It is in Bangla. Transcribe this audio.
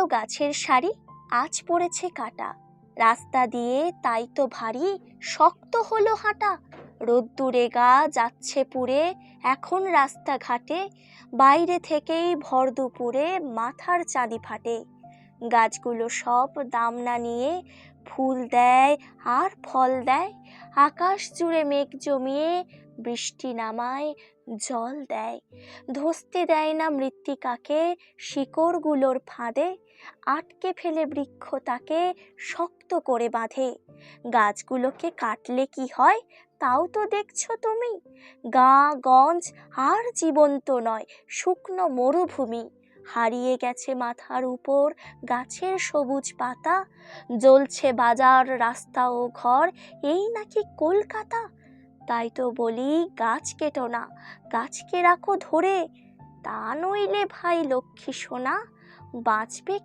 গাছের সারি, আজ পড়েছে কাটা। রাস্তা দিয়ে তাই তো ভারী শক্ত হলো হাঁটা। রোদ্দুরে গা যাচ্ছে পুড়ে এখন রাস্তাঘাটে, বাইরে থেকেই ভর দুপুরে মাথার চাঁদি ফাটে। গাছগুলো সব দাম না নিয়ে ফুল দেয় আর ফল দেয়, আকাশ জুড়ে মেঘ জমিয়ে বৃষ্টি নামায়, জল দেয়। ধসতে দেয় না মৃত্তিকাকে শিকড়গুলোর ফাঁদে, আটকে ফেলে বৃক্ষ তাকে শক্ত করে বাঁধে। গাছগুলোকে কাটলে কি হয় তাও তো দেখছো তুমি, গাঁ গঞ্জ আর জীবন্ত নয়, শুকনো মরুভূমি। হারিয়ে গেছে মাথার উপর গাছের সবুজ পাতা, জ্বলছে বাজার রাস্তা ও ঘর, এই নাকি কলকাতা। তাই তো বলি গাছ কেটো না, গাছকে রাখো ধরে, তা নইলে ভাই লক্ষ্মী সোনা বাঁচবে